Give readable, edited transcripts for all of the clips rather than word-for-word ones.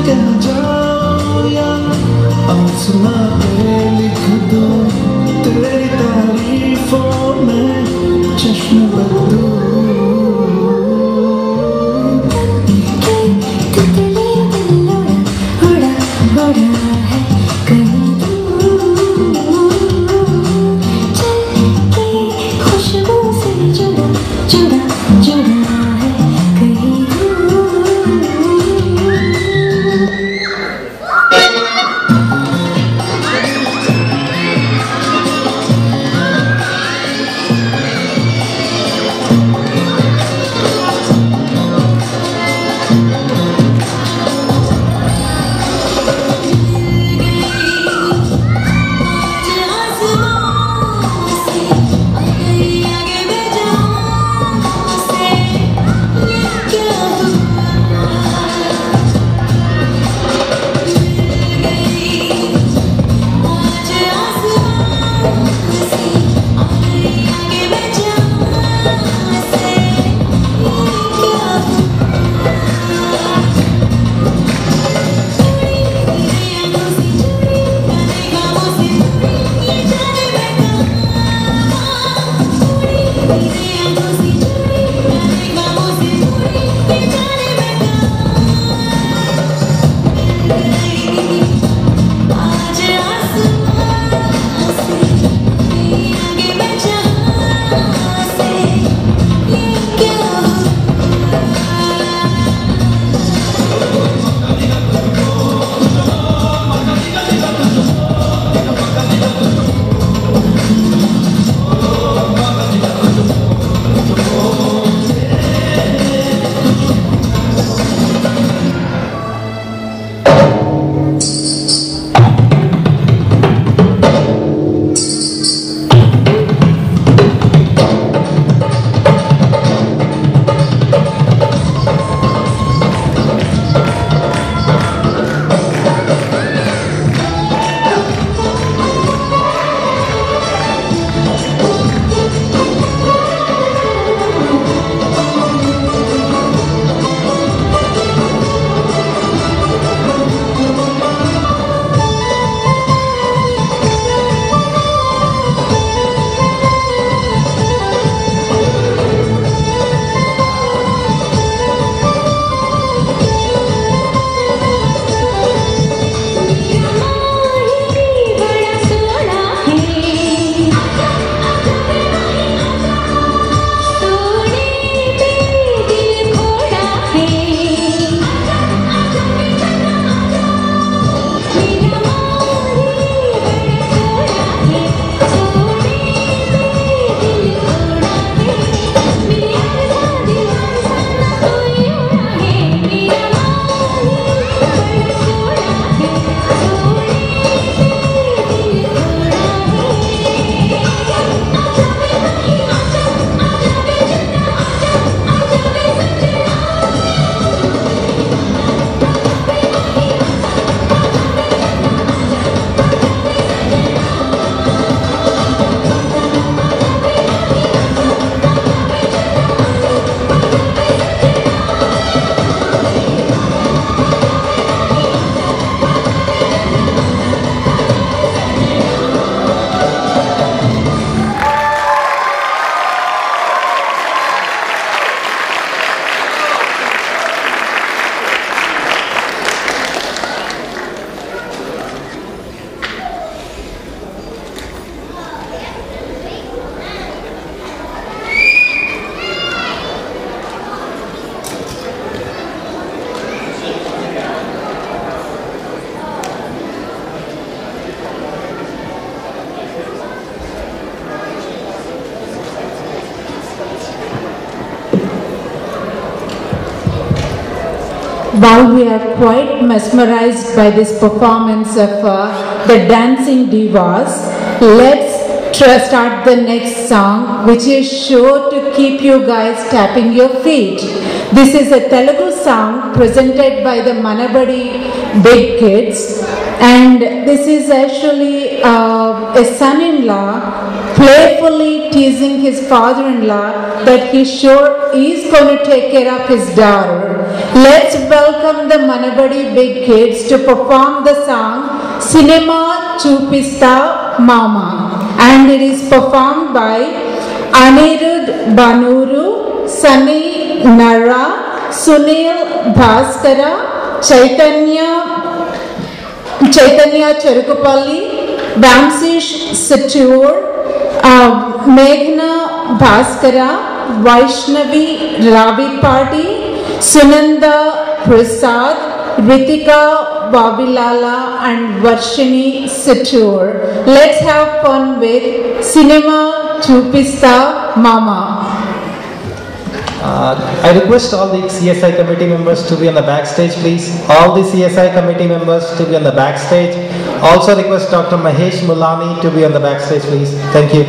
कह जाओ या आसमां पे लिख दो तेरी तारीफों में चश्मे बदलूं। While we are quite mesmerized by this performance of the dancing divas, let's start the next song, which is sure to keep you guys tapping your feet. This is a Telugu song presented by the Manabadi Big Kids, and this is actually a son-in-law playfully teasing his father-in-law that he sure is going to take care of his daughter. Let's welcome the Manabadi Big Kids to perform the song Cinema Chupista Mama, and it is performed by Anirudh Banuru, Sunny Nara, Sunil Bhaskara, Chaitanya Cherukupalli, Vamsish Satur, Meghna Bhaskara, Vaishnavi Ravipati, Sunanda Prasad, Ritika Vabilala and Varshini Satur. Let's have fun with Cinema Chupista Mama. I request all the CSI committee members to be on the backstage, please. All the CSI committee members to be on the backstage. Also request Dr. Mahesh Mulani to be on the backstage, please. Thank you.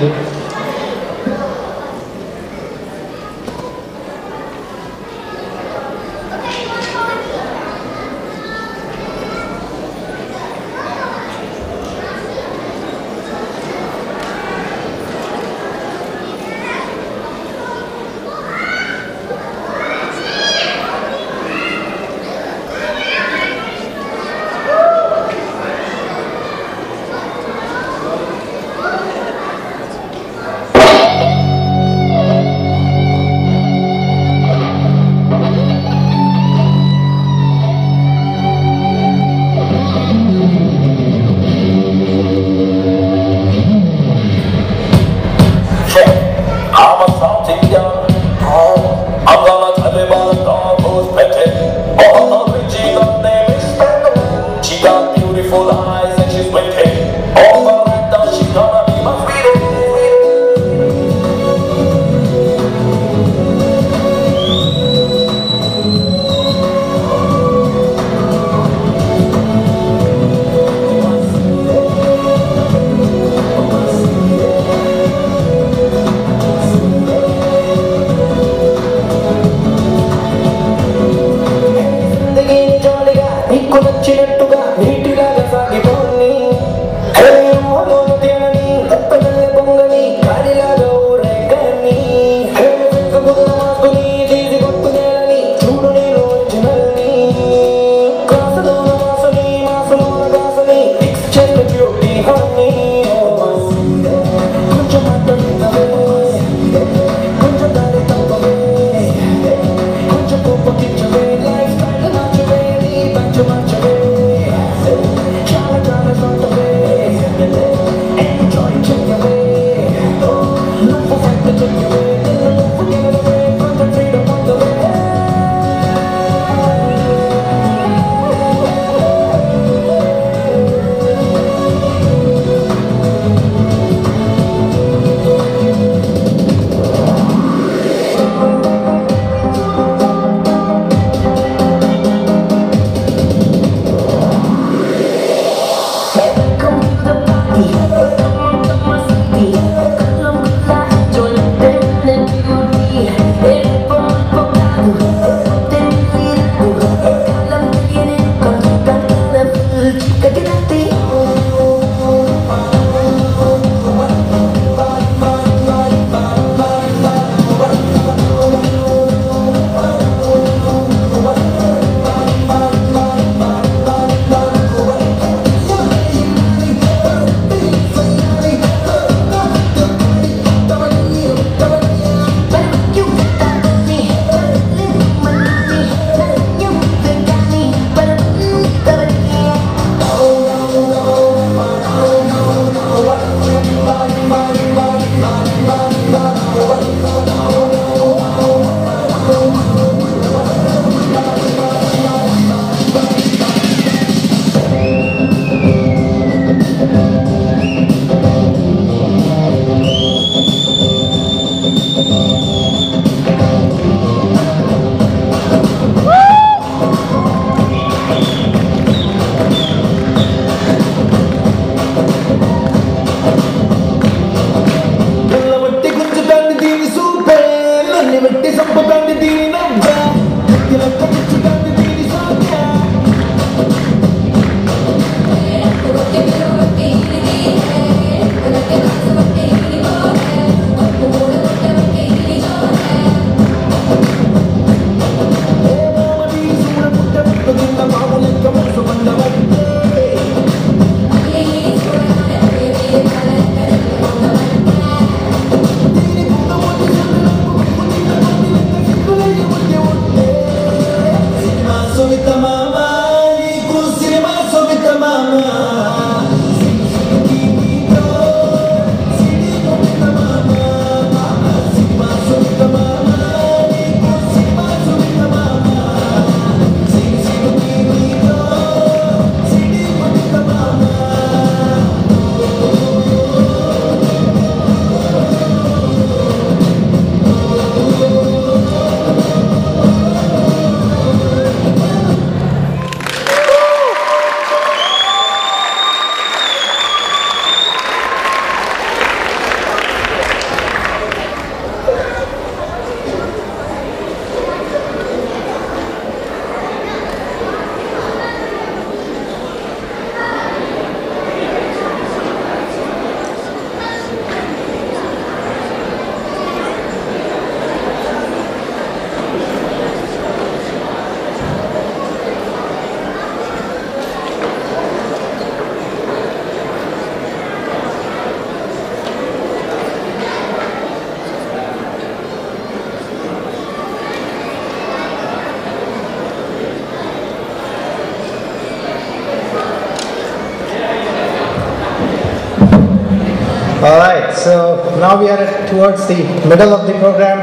Alright, so now we are towards the middle of the program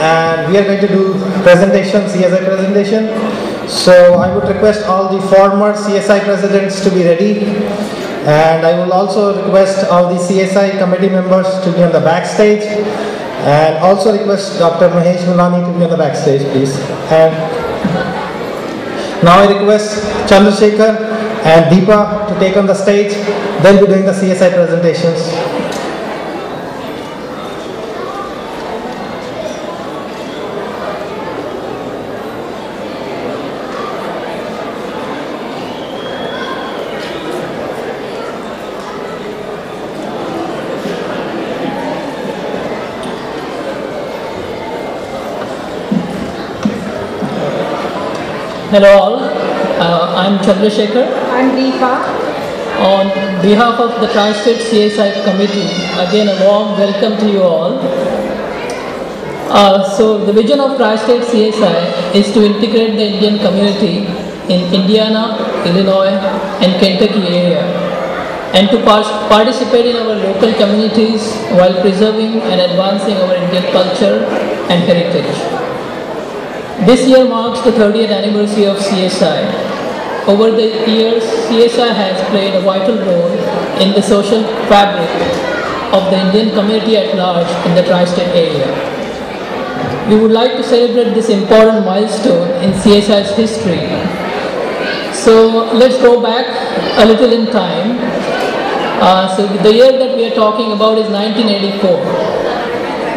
and we are going to do presentation, CSI presentation. So I would request all the former CSI presidents to be ready, and I will also request all the CSI committee members to be on the backstage, and also request Dr. Mahesh Mulani to be on the backstage, please. And now I request Chandrasekhar and Deepa to take on the stage. They'll be doing the CSI presentations. Hello all, I'm Chandrasekhar. I'm Deepa. On behalf of the Tri-State CSI Committee, again a warm welcome to you all. So the vision of Tri-State CSI is to integrate the Indian community in Indiana, Illinois and Kentucky area, and to participate in our local communities while preserving and advancing our Indian culture and heritage. This year marks the 30th anniversary of CSI. Over the years, CSI has played a vital role in the social fabric of the Indian community at large in the Tri-State area. We would like to celebrate this important milestone in CSI's history. So let's go back a little in time. So the year that we are talking about is 1984.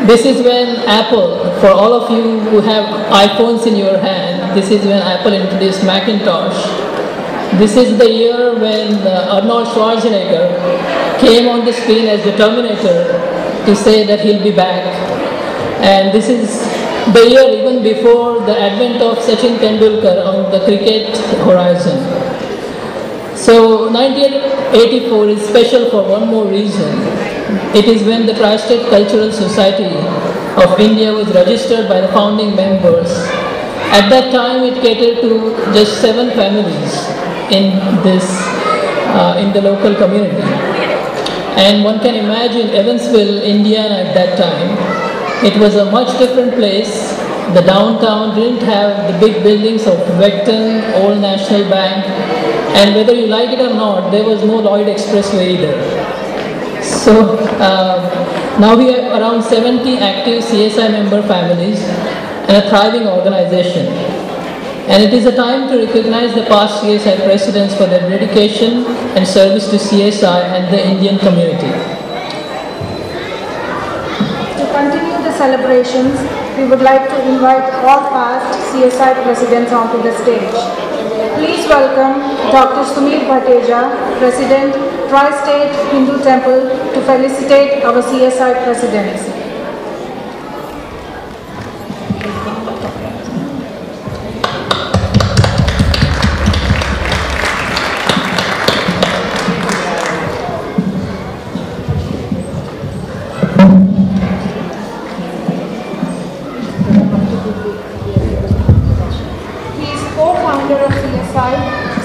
This is when Apple, for all of you who have iPhones in your hand, this is when Apple introduced Macintosh. This is the year when Arnold Schwarzenegger came on the screen as the Terminator to say that he'll be back. And this is the year even before the advent of Sachin Tendulkar on the cricket horizon. So 1984 is special for one more reason. It is when the Tri-State Cultural Society of India was registered by the founding members. At that time, it catered to just 7 families in the local community. And one can imagine Evansville, Indiana at that time. It was a much different place. The downtown didn't have the big buildings of Vecton, Old National Bank, and whether you like it or not, there was no Lloyd Expressway either. So now we have around 70 active CSI member families and a thriving organization. And it is a time to recognize the past CSI presidents for their dedication and service to CSI and the Indian community. To continue the celebrations, we would like to invite all past CSI presidents onto the stage. Please welcome Dr. Sumit Bhateja, President, Tri-State Hindu Temple, to felicitate our CSI presidents.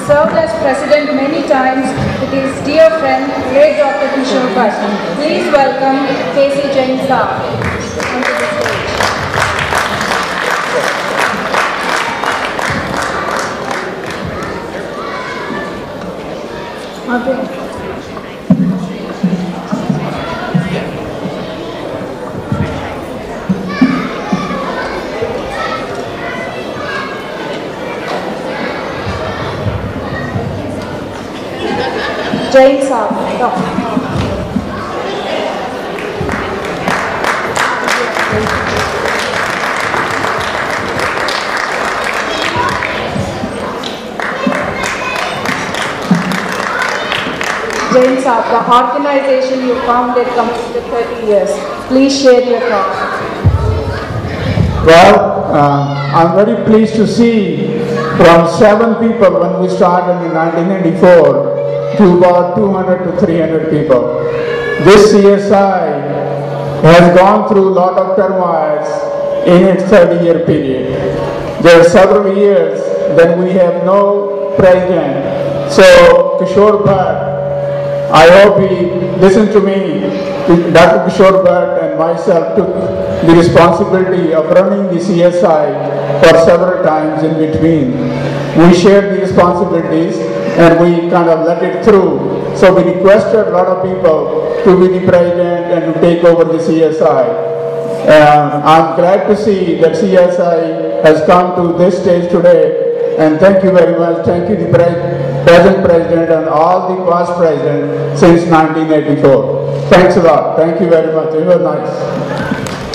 Served as president many times with his dear friend, great Dr. Kishore Bhatt. Please welcome K.C. Jain Saab onto the stage. Okay. Jain Saab. Jain Saab, the organization you founded completed 30 years. Please share your thoughts. Well, I'm very pleased to see from 7 people when we started in 1994 to about 200 to 300 people. This CSI has gone through a lot of turmoils in its 30-year period. There are several years that we have no president. So Kishore Bhatt, I hope he listened to me. Dr. Kishore Bhatt and myself took the responsibility of running the CSI for several times in between. We shared the responsibilities and we kind of let it through. So we requested a lot of people to be the president and to take over the CSI. I'm glad to see that CSI has come to this stage today, and thank you very much. Thank you the present president and all the past presidents since 1984. Thanks a lot. Thank you very much. It was nice.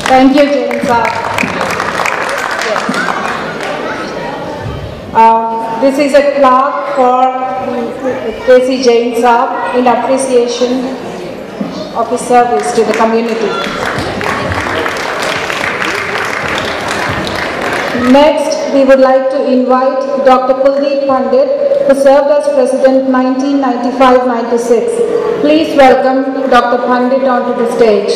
Thank you, Jain Saab. This is a plaque for K.C. Jain Saab in appreciation of his service to the community. Next, we would like to invite Dr. Kuldeep Pandit, who served as President 1995-96. Please welcome Dr. Pandit onto the stage.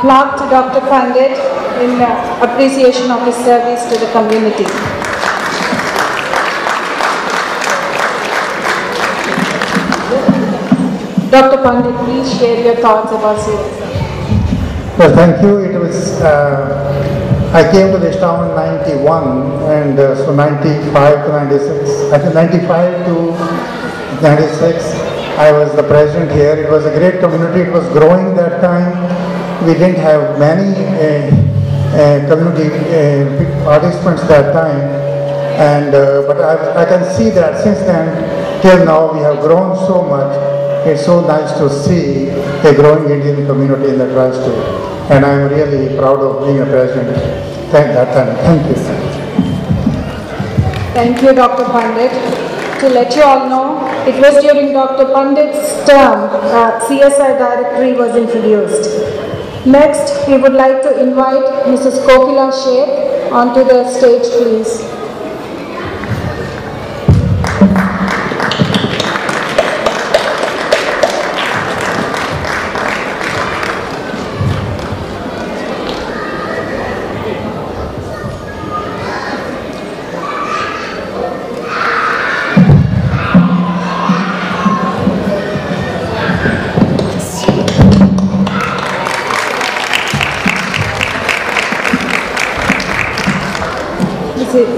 Plaque to Dr. Pandit in appreciation of his service to the community. Dr. Pandit, please share your thoughts about CSI. Well, thank you. It was, I came to this town in 91, and so 95 to 96, I think 95 to 96, I was the president here. It was a great community. It was growing that time. We didn't have many community participants that time, and but I can see that since then till now we have grown so much. It's so nice to see a growing Indian community in the Tri-State, and I'm really proud of being a president. Thank you. Thank you, Dr. Pandit. To let you all know, it was during Dr. Pandit's term CSI directory was introduced. Next, we would like to invite Mrs. Kokila Sheikh onto the stage, please.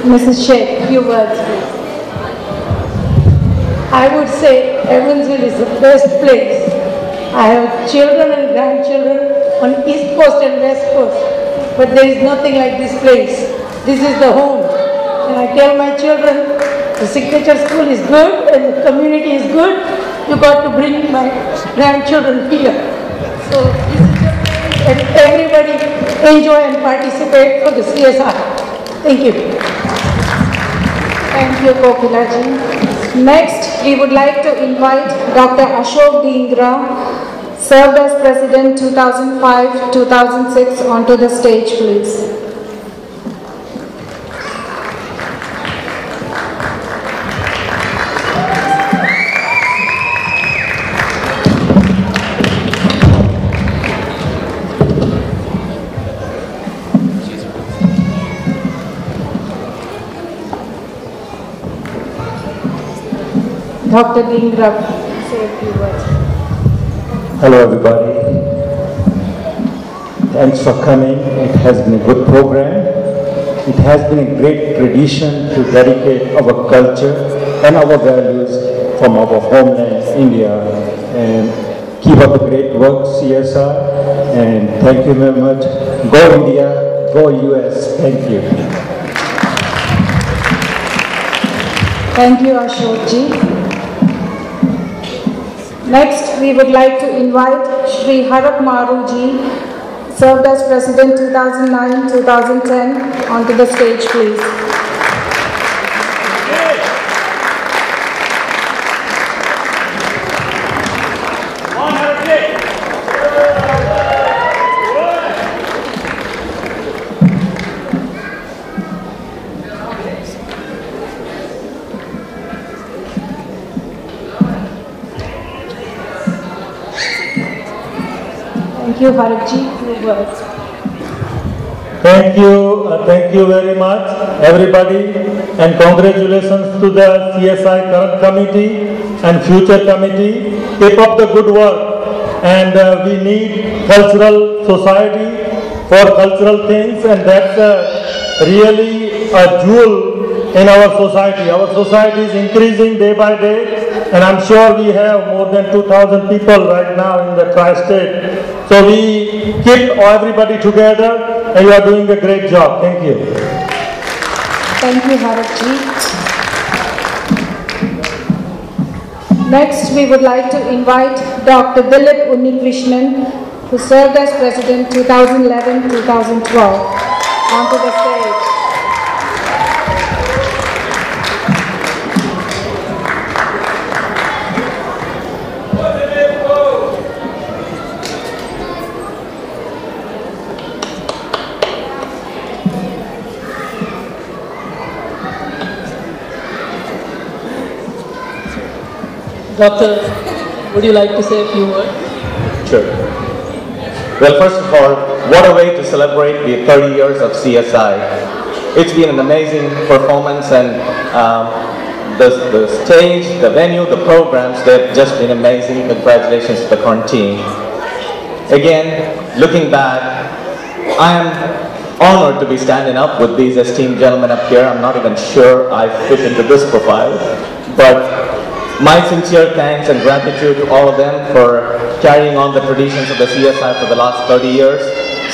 Mrs. Sheikh, few words, please. I would say Evansville is the best place. I have children and grandchildren on East Coast and West Coast, but there is nothing like this place. This is the home. And I tell my children, the signature school is good and the community is good. You got to bring my grandchildren here. So this is the place and everybody enjoy and participate for the CSR. Thank you. Thank you, Kokilaji. Next, we would like to invite Dr. Ashok Dhingra, served as President 2005-2006, onto the stage, please. Dr. Dhingra, say a few words. Hello everybody. Thanks for coming. It has been a good program. It has been a great tradition to dedicate our culture and our values from our homeland, India. And keep up the great work, CSR. And thank you very much. Go India, go US. Thank you. Thank you, Ashokji. Next, we would like to invite Shri Harak Maruji, served as President 2009-2010, onto the stage, please. Thank you, Harakji. Few words. Thank you very much, everybody, and congratulations to the CSI current committee and future committee. Keep up the good work, and we need cultural society for cultural things, and that's really a jewel in our society. Our society is increasing day by day, and I'm sure we have more than 2,000 people right now in the tri-state. So we keep everybody together, and you are doing a great job. Thank you. Thank you, Harakji. Next, we would like to invite Dr. Dilip Unnikrishnan, who served as President 2011-2012, onto the stage. Doctor, would you like to say a few words? Sure. Well, first of all, what a way to celebrate the 30 years of CSI. It's been an amazing performance, and the stage, the venue, the programs, they've just been amazing. Congratulations to the current team. Again, looking back, I am honored to be standing up with these esteemed gentlemen up here. I'm not even sure I fit into this profile, but my sincere thanks and gratitude to all of them for carrying on the traditions of the CSI for the last 30 years,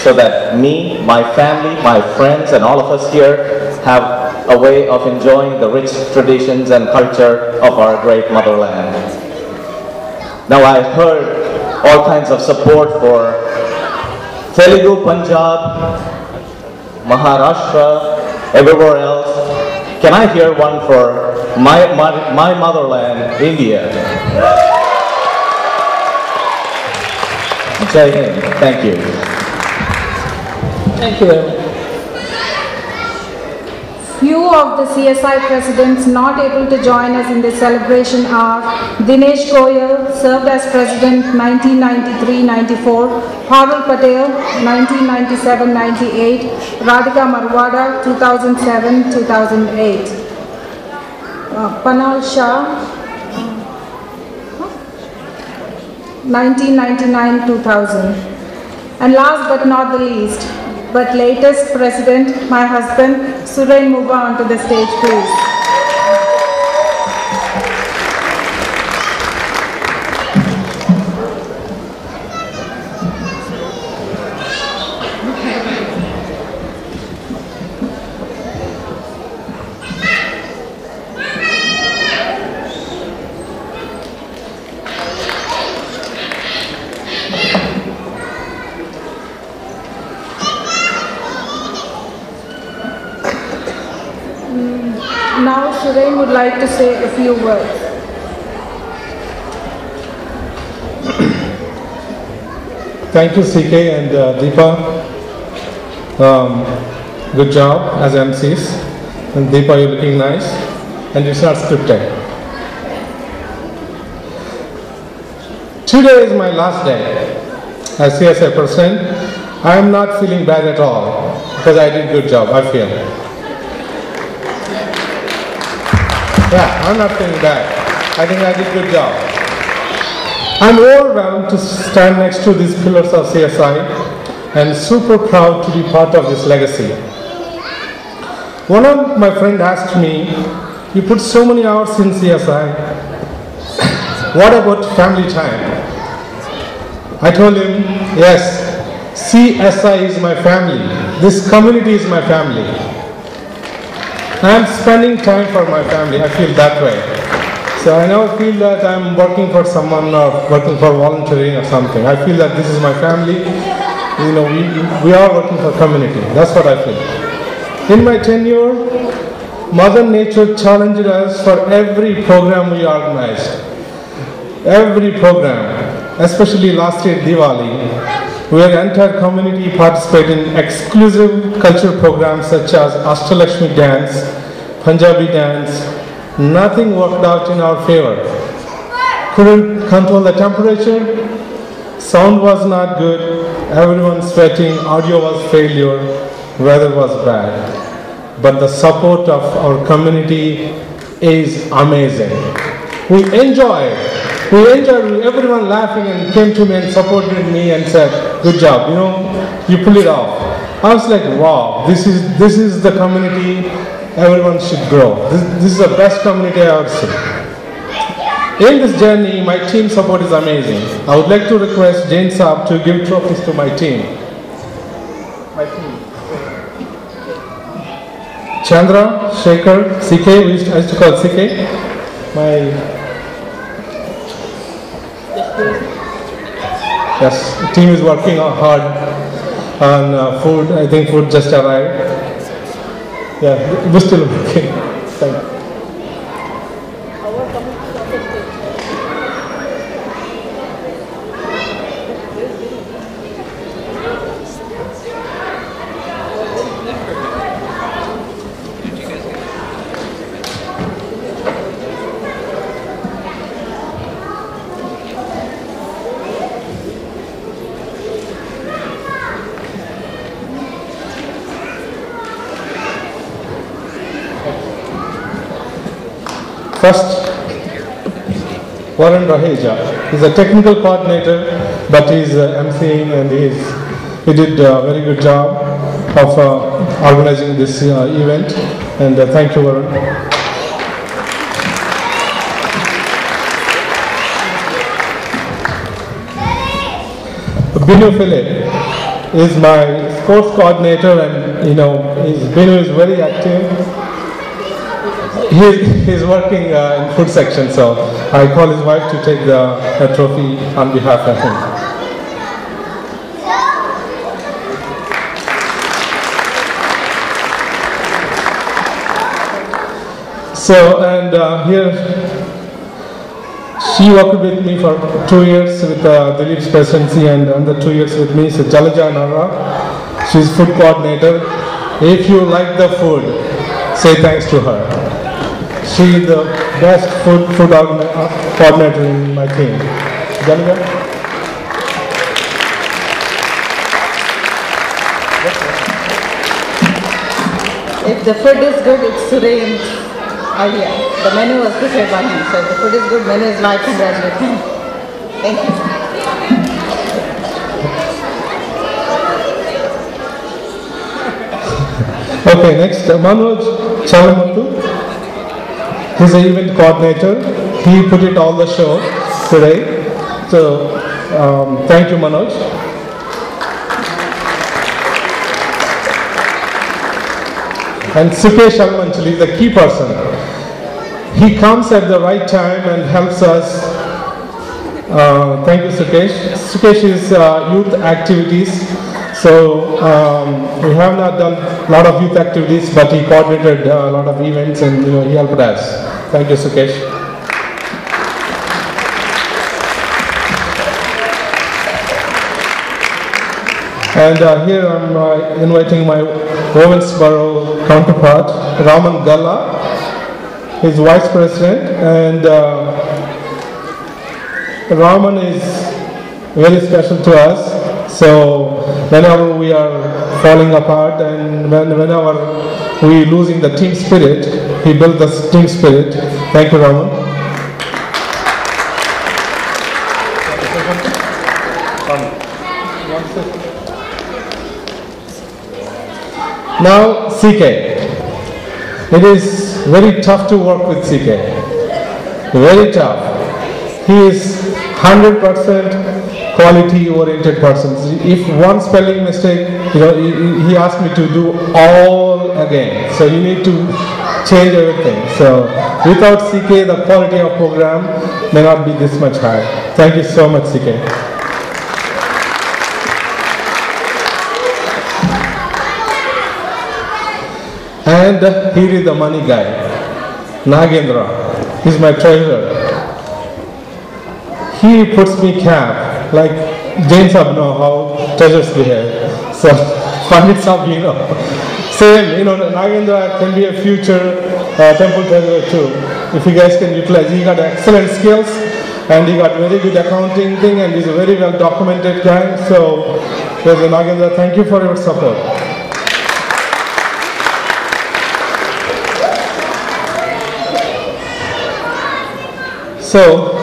so that me, my family, my friends, and all of us here have a way of enjoying the rich traditions and culture of our great motherland. Now, I heard all kinds of support for Telugu, Punjab, Maharashtra, everywhere else. Can I hear one for my motherland, India? Jai Hind. Thank you. Thank you very much. Few of the CSI presidents not able to join us in this celebration are Dinesh Goyal, served as President 1993-94, Parul Patel 1997-98, Radhika Marwada 2007-2008. Panal Shah, 1999-2000. And last but not the least, but latest President, my husband, Suren Muba, onto the stage, please. Surain would like to say a few words. Thank you, CK and Deepa. Good job as MCs. And Deepa, you're looking nice. And it's not scripted. Today is my last day as CSI president. I am not feeling bad at all because I did a good job, I feel. Yeah, I'm not feeling bad. I think I did a good job. I'm overwhelmed to stand next to these pillars of CSI and super proud to be part of this legacy. One of my friends asked me, you put so many hours in CSI, what about family time? I told him, yes, CSI is my family. This community is my family. I'm spending time for my family. I feel that way. So I never feel that I'm working for someone or working for volunteering or something. I feel that this is my family. You know, we are working for community. That's what I feel. In my tenure, Mother Nature challenged us for every program we organized. Every program, especially last year Diwali, where the entire community participated in exclusive cultural programs such as Ashtalakshmi dance, Punjabi dance. Nothing worked out in our favor. Couldn't control the temperature, sound was not good, everyone sweating, audio was failure, weather was bad. But the support of our community is amazing. We enjoyed everyone laughing and came to me and supported me and said, good job, you know, you pull it off. I was like, wow, this is the community everyone should grow. This is the best community I ever seen. In this journey, my team support is amazing. I would like to request Jain Saab to give trophies to my team. Chandra, Shekhar, CK, I used to call CK. Yes, the team is working hard on food. I think food just arrived. Yeah, we're still working. Thank you. First, Varun Raheja. He's a technical coordinator, but he's emceeing and he did a very good job of organizing this event. And thank you, Varun. Binu Philip is my sports coordinator, and you know, Binu is very active. He's working in food section, so I call his wife to take the trophy on behalf of him. So, and here, she worked with me for 2 years with Dilip's presidency and another 2 years with me, so Jalaja Nara. She's food coordinator. If you like the food, say thanks to her. She is the best food coordinator in my team. Jalaja? If the food is good, it's Surain's idea. The menu was prepared by him. So if the food is good, menu is like congratulate him. Thank you. Okay, next, Manoj Chalamuthu. He's an event coordinator. He put it on the show today. So, thank you, Manoj. And Sukesh Almanchali is the key person. He comes at the right time and helps us. Thank you, Sukesh. Sukesh is youth activities. So we have not done a lot of youth activities, but he coordinated a lot of events and he helped us. Thank you, Sukesh. And here I'm inviting my Ravensborough counterpart, Raman Galla, his vice president, and Raman is very special to us. So whenever we are falling apart and whenever we losing the team spirit, he built the team spirit. Thank you, Raman. Now CK. It is very tough to work with CK. Very tough. He is 100% quality-oriented person. If one spelling mistake, he asked me to do all again. So you need to change everything. So without CK, the quality of program may not be this much high. Thank you so much, CK. And here is the money guy, Nagendra. He's my treasurer. He puts me cap, like Jain sab know how treasurers behave. So Pandit sab, same, Nagendra can be a future temple treasurer too. If you guys can utilize, he got excellent skills and he got very good accounting thing and he's a very well documented guy. So Nagendra, thank you for your support. So,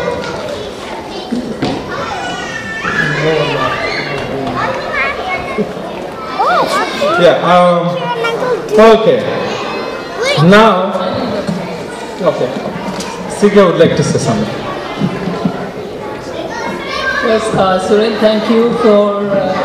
okay. Now, okay. Sigya would like to say something. Yes, Suren, thank you for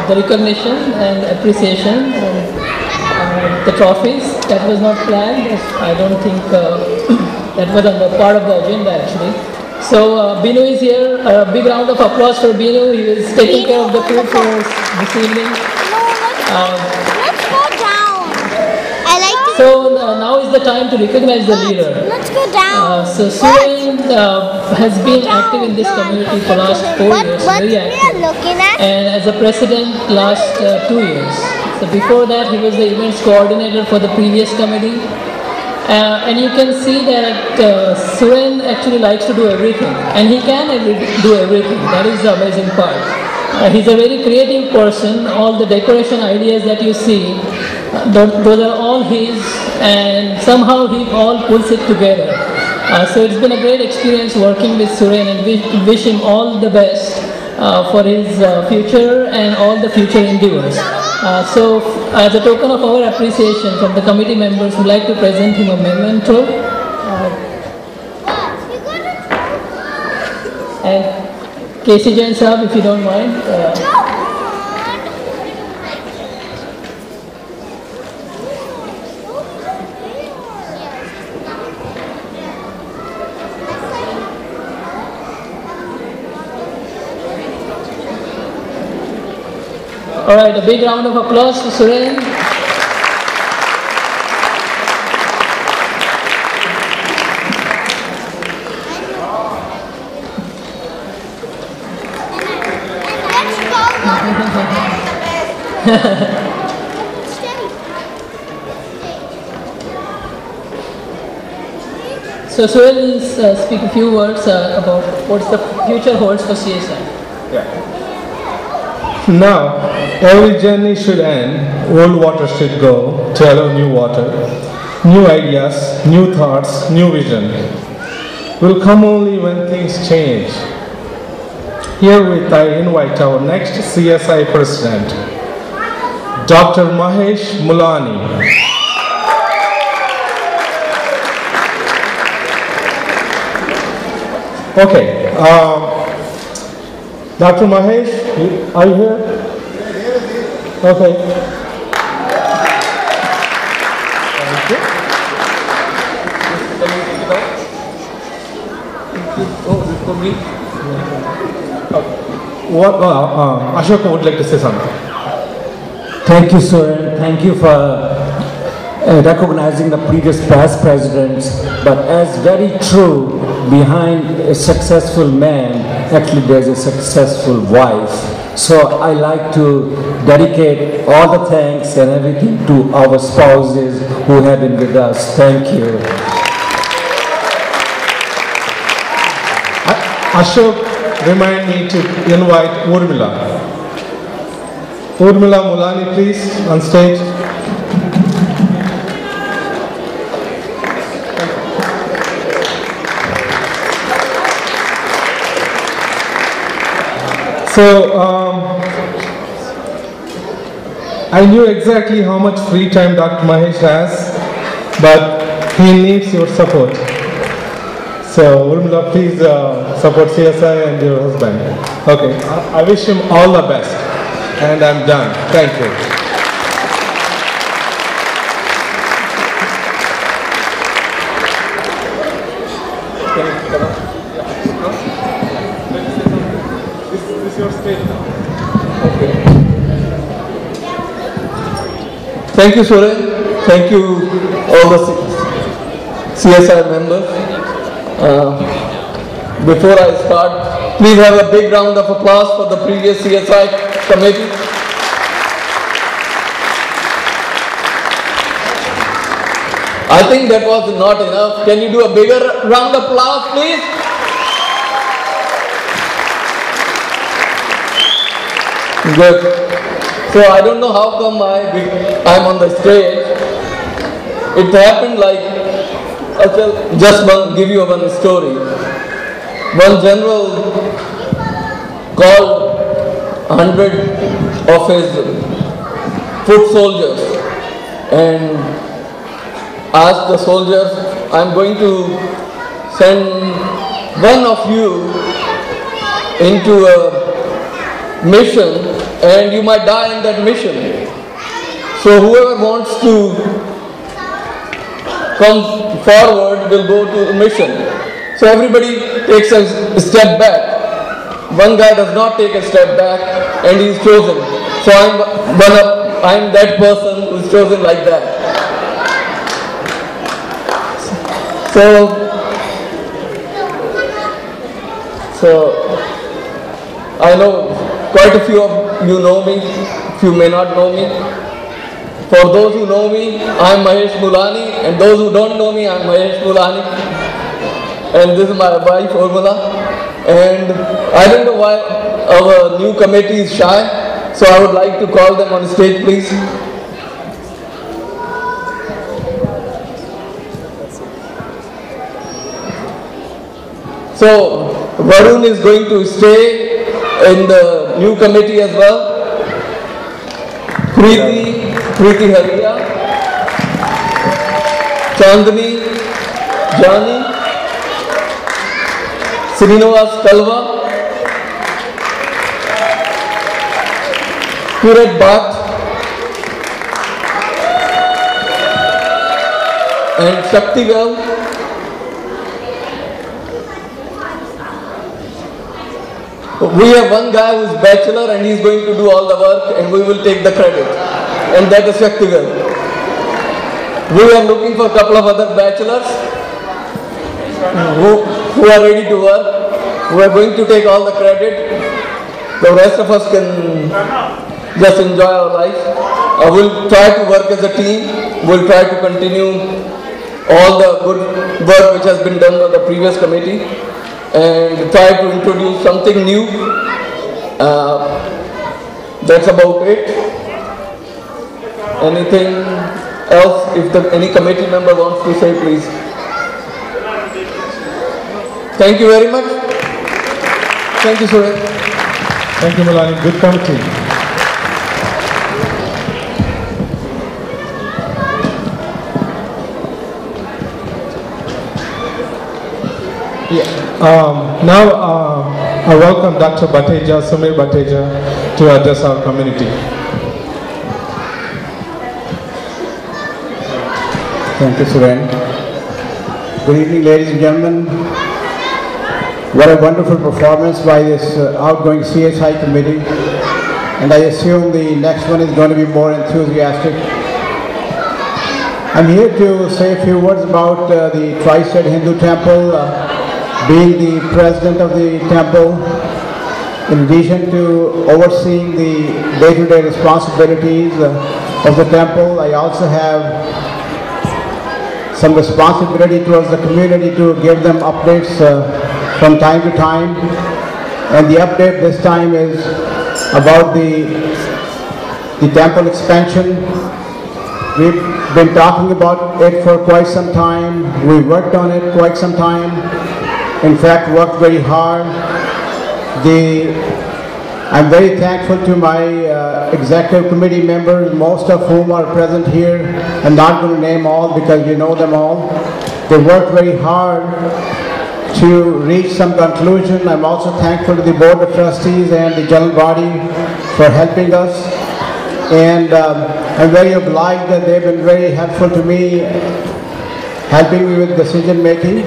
the recognition and appreciation and the trophies. That was not planned. I don't think that was on the part of the agenda actually. So Binu is here. A big round of applause for Binu. He is taking care of the food for us this evening. Let's go down. I like to. So now is the time to recognize the leader. Let's go down. So Suren has been active in this community for the last 4 years, very active. And as a president last 2 years. So before that he was the events coordinator for the previous committee. And you can see that Suren actually likes to do everything, and he can do everything. That is the amazing part. He's a very creative person. All the decoration ideas that you see, those are all his, and somehow he all pulls it together. So it's been a great experience working with Suren, and wish him all the best for his future and all the future endeavors. So, as a token of our appreciation from the committee members, we'd like to present him a memento. And K.C. Jain Sahab, if you don't mind. All right, a big round of applause for Suren. So Suren will speak a few words about what the future holds for CSI. Yeah. Now, every journey should end, old water should go to allow new water, new ideas, new thoughts, new vision will come only when things change. Herewith I invite our next CSI President, Dr. Mahesh Mulani. Okay. Dr. Mahesh, are you here? Okay. Thank you. Oh, this for me? Okay. Ashoka would like to say something. Thank you, sir. Thank you for recognizing the previous past presidents. But as very true, behind a successful man, actually there's a successful wife. So I like to dedicate all the thanks and everything to our spouses who have been with us. Thank you. Ashok, remind me to invite Urmila. Urmila Mulani, please, on stage. So, I knew exactly how much free time Dr. Mahesh has, but he needs your support. So, Urmila, please support CSI and your husband. Okay, I wish him all the best. And I'm done. Thank you. This is your stage now. Okay. Thank you, Suren. Thank you, all the CSI members. Before I start, please have a big round of applause for the previous CSI committee. I think that was not enough. Can you do a bigger round of applause, please? Good. So I don't know how come I'm on the stage. It happened like, I'll just give you one story. One general called 100 of his foot soldiers and asked the soldiers, I'm going to send one of you into a mission and you might die in that mission. So whoever wants to come forward will go to the mission. So everybody takes a step back. One guy does not take a step back and he is chosen. So I'm that person who is chosen like that. So I know quite a few of you know me, few may not know me. For those who know me, I am Mahesh Mulani, and those who don't know me, I am Mahesh Mulani. And this is my wife, Urmila. And I don't know why our new committee is shy, so I would like to call them on stage, please. So, Varun is going to stay in the new committee as well. Preeti Haria, Chandni, Jani, Srinivas Kalwa, Kirat Bhatt, and Shaktivel. We have one guy who is bachelor and he is going to do all the work and we will take the credit. And that is Shaktivel. We are looking for a couple of other bachelors who are ready to work. We are going to take all the credit. The rest of us can just enjoy our life. We'll try to work as a team. We'll try to continue all the good work which has been done by the previous committee and try to introduce something new. That's about it. Anything else, if any committee member wants to say, please. Thank you very much. Thank you, Suren. Thank you, Mulani. Good committee. Now I welcome Dr. Bateja, Samir Bateja, to address our community. Thank you, Suren. Good evening, ladies and gentlemen. What a wonderful performance by this outgoing CSI committee. and I assume the next one is going to be more enthusiastic. I'm here to say a few words about the Tri-State Hindu Temple. Being the president of the temple, in addition to overseeing the day-to-day responsibilities of the temple, I also have some responsibility towards the community to give them updates from time to time. And the update this time is about the temple expansion. We've been talking about it for quite some time. We worked on it quite some time. In fact, worked very hard. I'm very thankful to my executive committee members, most of whom are present here. I'm not going to name all because you know them all. They worked very hard to reach some conclusion. I'm also thankful to the Board of Trustees and the General Body for helping us. And I'm very obliged that they've been very helpful to me, helping me with decision making.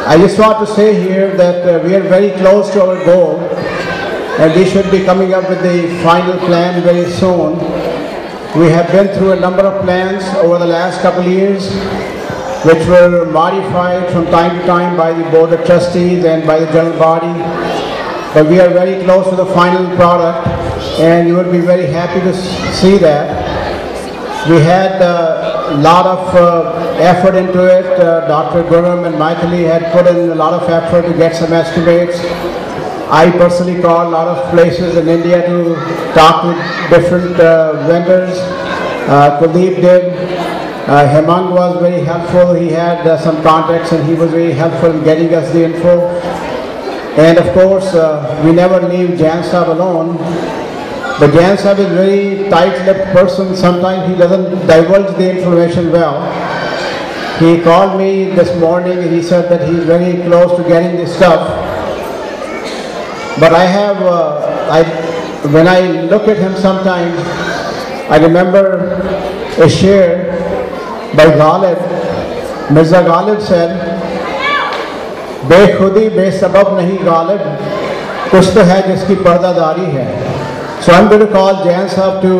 I just want to say here that we are very close to our goal, and we should be coming up with the final plan very soon. We have been through a number of plans over the last couple of years, which were modified from time to time by the Board of Trustees and by the General Body. But we are very close to the final product, and you will be very happy to see that. We had a lot of effort into it. Dr. Gurram and Maithili had put in a lot of effort to get some estimates. I personally called a lot of places in India to talk to different vendors. Kuldeep did. Hemang was very helpful. He had some contacts and he was very helpful in getting us the info. And of course, we never leave Jan Sahib alone. But Jan Sahib is a very tight-lipped person. Sometimes he doesn't divulge the information well. He called me this morning and he said that he's very close to getting this stuff. But I have, when I look at him sometimes, I remember a share by Ghalib. Mirza Ghalib said, "Bekhudi besabab nahi Ghalib, kuch to hai jiski pardadari hai." So I'm going to call Jan Sahib to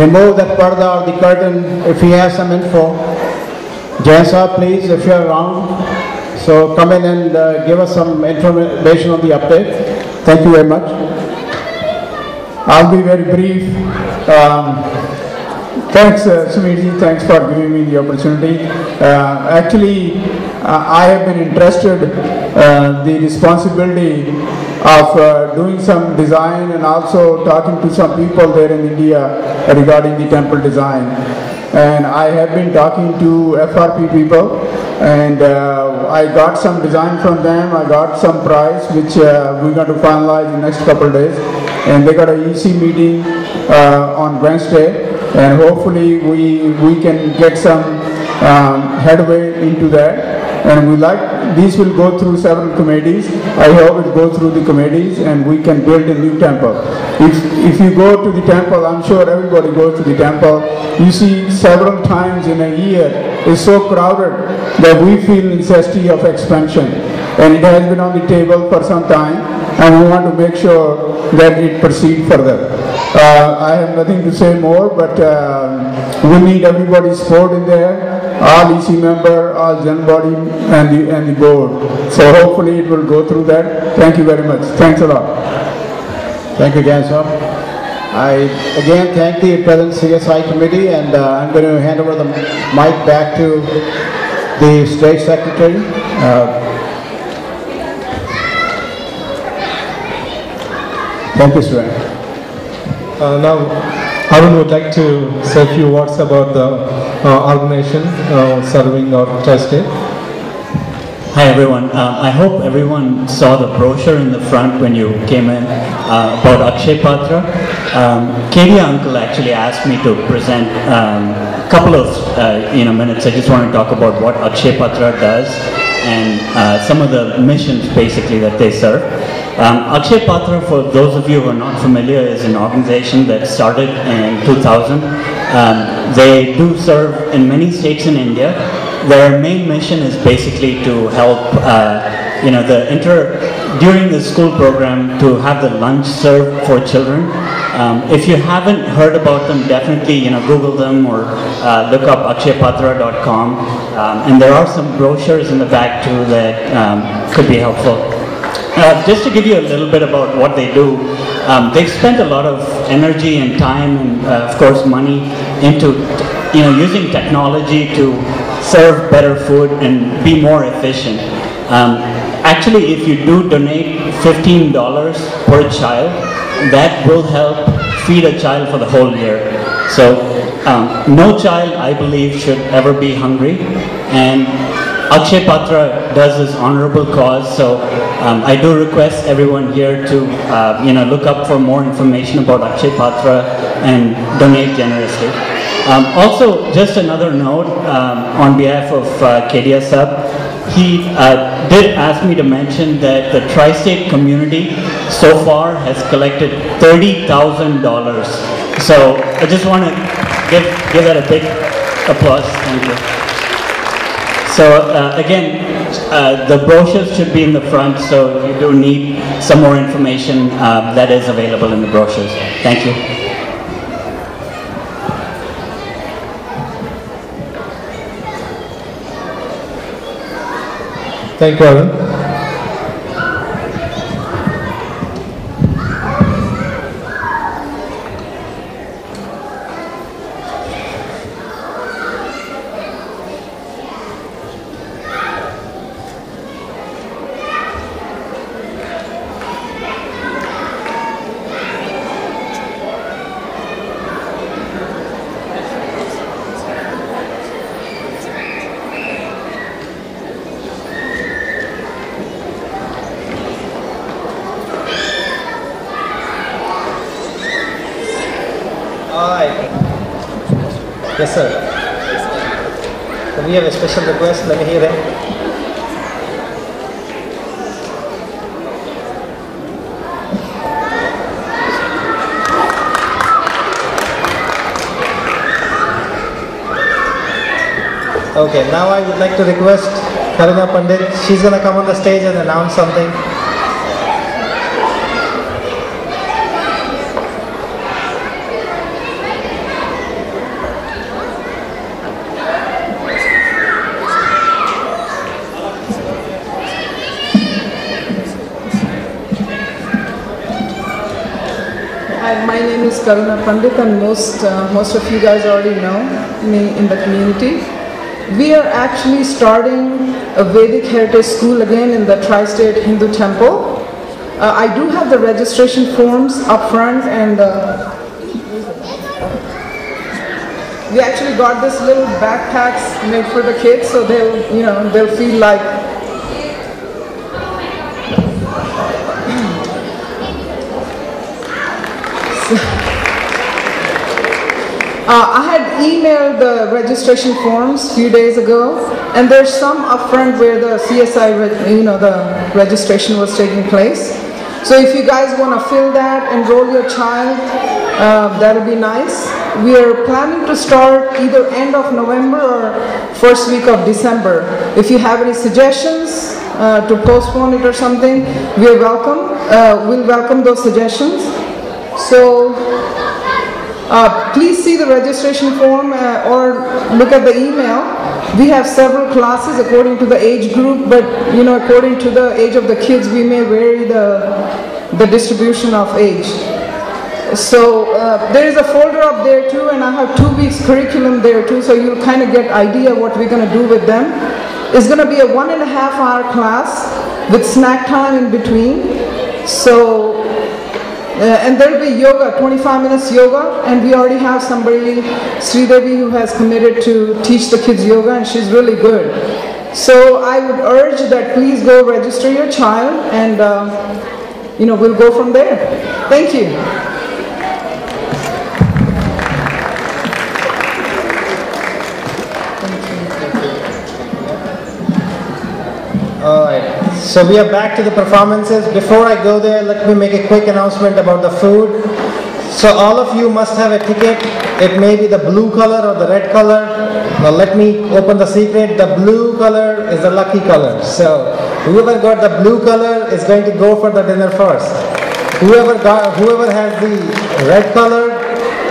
remove that parda or the curtain if he has some info. Jan Sahib, please, if you're around, so come in and give us some information on the update. Thank you very much. I'll be very brief. Thanks, Sumirji, thanks for giving me the opportunity. Actually, I have been interested the responsibility of doing some design and also talking to some people there in India regarding the temple design. And I have been talking to FRP people, and I got some design from them. I got some price which we're going to finalize in the next couple of days. And they got an EC meeting on Wednesday, and hopefully we can get some headway into that. And these will go through several committees. I hope it goes through the committees and we can build a new temple. If you go to the temple, I'm sure everybody goes to the temple, you see several times in a year, it's so crowded that we feel necessity of expansion. And it has been on the table for some time, and we want to make sure that it proceeds further. I have nothing to say more, but we need everybody's support in there. All EC member, all General Body and the board. So hopefully it will go through that. Thank you very much. Thanks a lot. Thank you, Jan Sahib. I again thank the present CSI committee, and I'm going to hand over the mic back to the State Secretary. Thank you, sir. Now, Arun would like to say a few words about the organization serving our trustee. Hi everyone. I hope everyone saw the brochure in the front when you came in about Akshay Patra. Katie uncle actually asked me to present a couple of minutes. I just want to talk about what Akshay Patra does and some of the missions basically that they serve. Akshay Patra, for those of you who are not familiar, is an organization that started in 2000. They do serve in many states in India. Their main mission is basically to help during the school program to have the lunch served for children. If you haven't heard about them, definitely Google them or look up akshaypatra.com, and there are some brochures in the back too that could be helpful. Just to give you a little bit about what they do, they've spent a lot of energy and time and of course money into using technology to serve better food and be more efficient. Actually, if you do donate $15 per child, that will help feed a child for the whole year. So no child, I believe, should ever be hungry, and Akshay Patra does this honorable cause. So I do request everyone here to look up for more information about Akshay Patra and donate generously. Also, just another note on behalf of Kedia Sab, he did ask me to mention that the tri-state community so far has collected $30,000. So I just want to give that a big applause. Thank you. So again, the brochures should be in the front, so if you do need some more information, that is available in the brochures. Thank you. Thank you, Arun. Yes, sir. So we have a special request. Let me hear it. Okay, now I would like to request Karuna Pandit. She's going to come on the stage and announce something. My name is Karuna Pandit, and most of you guys already know me in the community. We are actually starting a Vedic heritage school again in the Tri-State Hindu Temple. I do have the registration forms up front, and we actually got this little backpacks made for the kids, so they'll feel like I had emailed the registration forms a few days ago, and there's some up front where the CSI, the registration was taking place. So if you guys want to fill that, enroll your child, that'll be nice. We are planning to start either end of November or first week of December. If you have any suggestions to postpone it or something, we are welcome. We'll welcome those suggestions. So please see the registration form or look at the email. We have several classes according to the age group, but according to the age of the kids, we may vary the distribution of age. So there is a folder up there too, and I have 2 weeks curriculum there too, so you'll kind of get idea what we're going to do with them. It's going to be a 1.5 hour class with snack time in between. So and there will be yoga, 25 minutes yoga, and we already have somebody, Sridevi, who has committed to teach the kids yoga, and she's really good. So I would urge that please go register your child, and we'll go from there. Thank you. Alright, so we are back to the performances. Before I go there, let me make a quick announcement about the food. So all of you must have a ticket. It may be the blue color or the red color. Now let me open the secret. The blue color is the lucky color. So Whoever got the blue color is going to go for the dinner first. Whoever has the red color,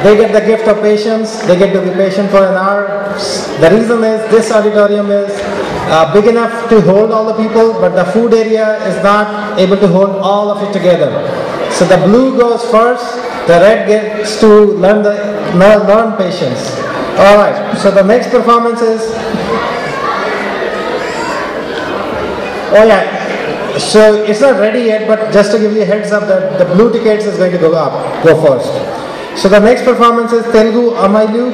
they get the gift of patience. They get to be patient for an hour. The reason is this auditorium is big enough to hold all the people, but the food area is not able to hold all of it together. So the blue goes first, the red gets to learn patience. Alright, so the next performance is, oh yeah, so it's not ready yet, but just to give you a heads up that the blue tickets is going to go first. So the next performance is Telugu Amailu.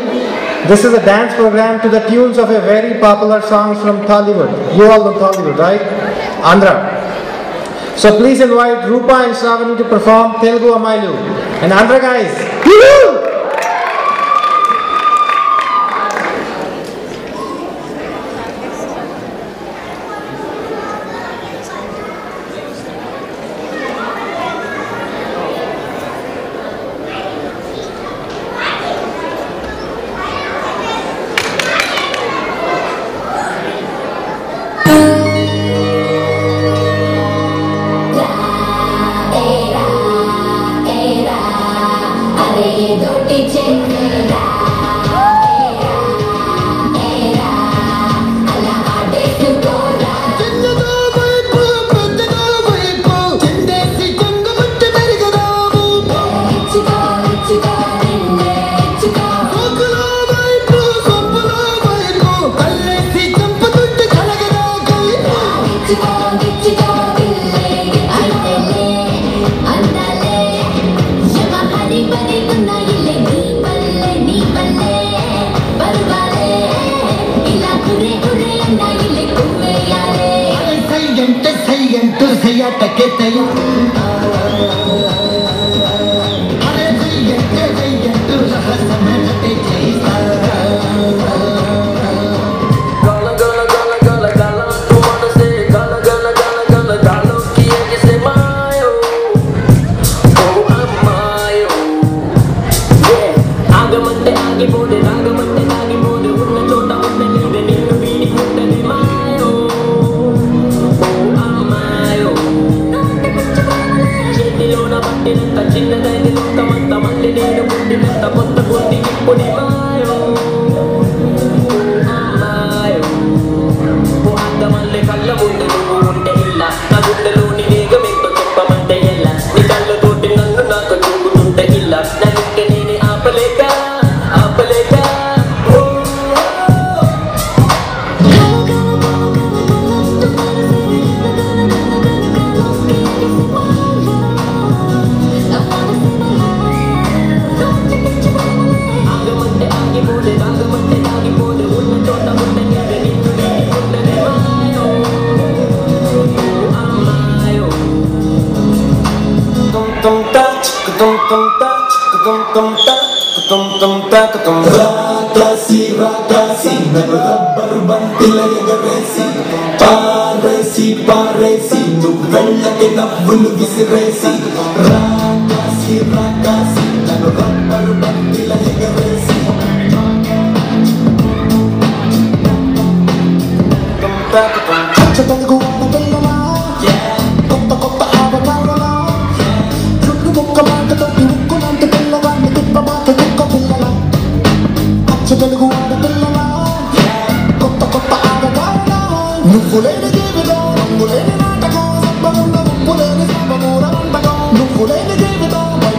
This is a dance program to the tunes of a very popular song from Tollywood. You all know Tollywood, right? Andhra. So please invite Rupa and Shravani to perform Telugu Amailu. And Andhra guys, woo-hoo!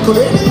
Kuleni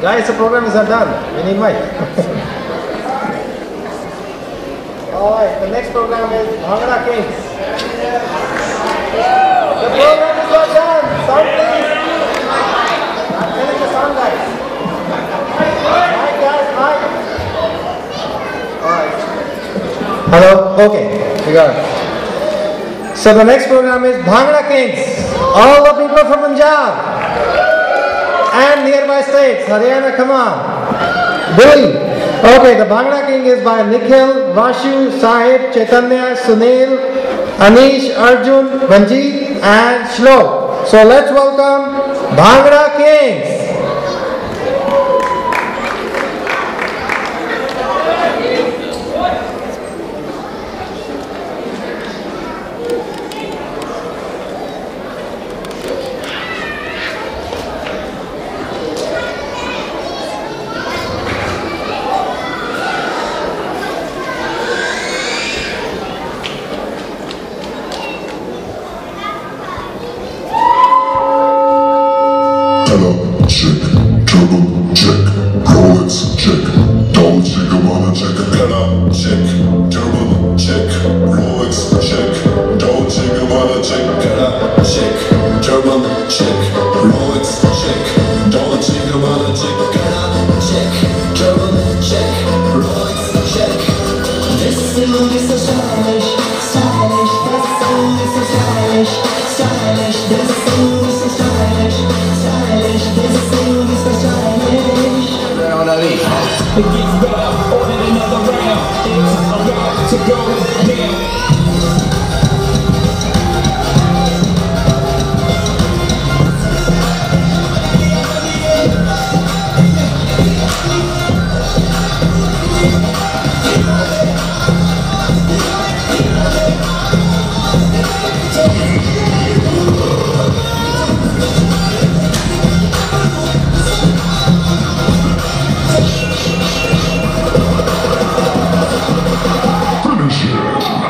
Guys, the programs are done. We need mic. Alright, the next program is Bhangra Kings. The program is not done. Sound please. I'm telling the sound guys. Mic guys, mic. Alright. Hello? Okay, we got it. So the next program is Bhangra Kings. All the people from Punjab and nearby states. Haryana, come on. Billy. Okay, the Bhangra King is by Nikhil, Vashu, Sahib, Chaitanya, Sunil, Anish, Arjun, Manjeet and Shlok. So let's welcome Bhangra Kings. Check, turbo check, Rolex check, Dolce Gabbana check, Gala check, turbo check, Rolex check, Dolce Gabbana check, Gala check, turbo check, Rolex check, Dolce Gabbana check, Gala check, turbo check, Rolex check. This suit is so stylish, stylish. This suit is so stylish, stylish. This suit is so stylish, stylish. This suit is so stylish. It gets better, ordered another round. It's about to go down. Finish it.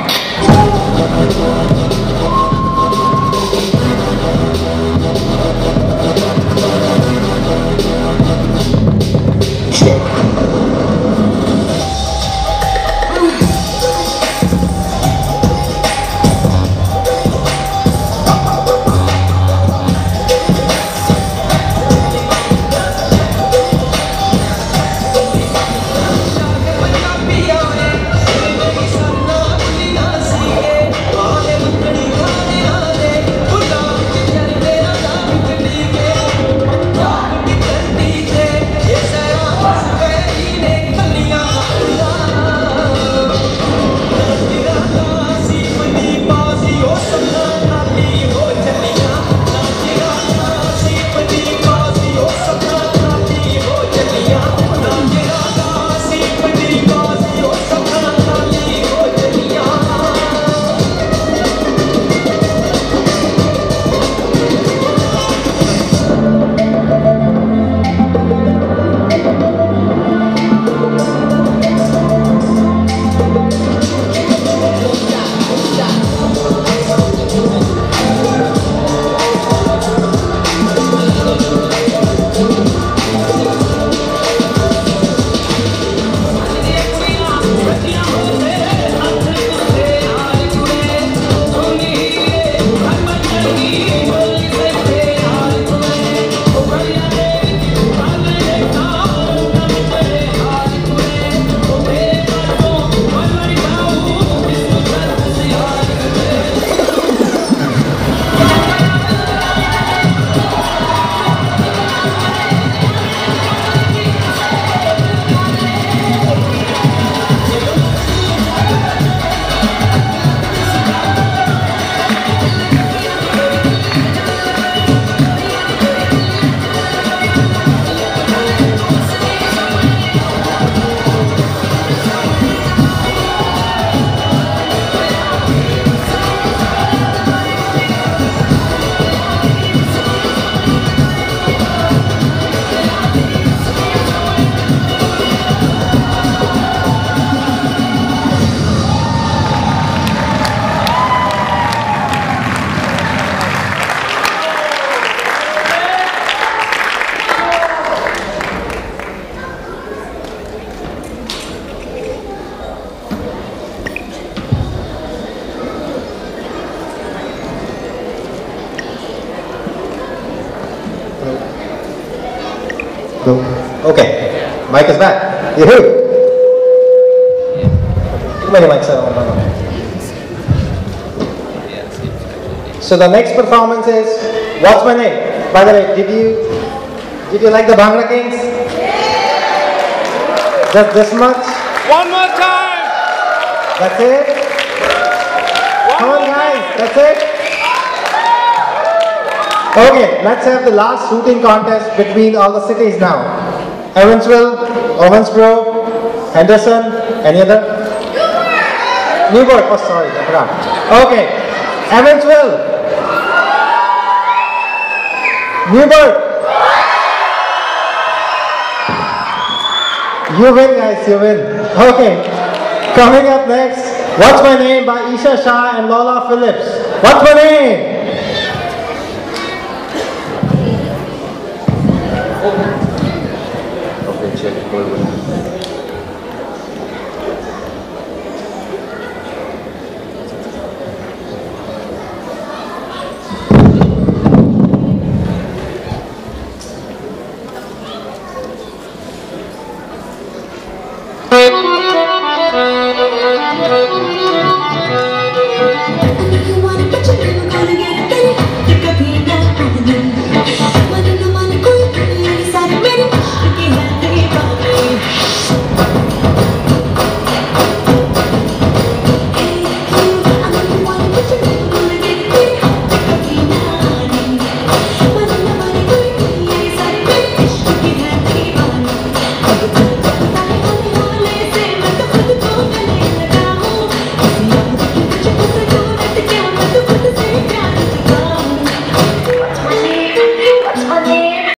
Okay, mic is back. Yoo-hoo. Too many mics are on. So the next performance is What's My Name? By the way, did you like the Bhangra Kings? Just this much? One more time! That's it? Come on guys, that's it? Okay, let's have the last shooting contest between all the cities now. Evansville, Owensboro, Henderson, any other? Newburgh, oh sorry, I forgot. Okay, Evansville. Newburgh. You win guys, you win. Okay, coming up next, What's My Name by Isha Shah and Lola Phillips. What's my name?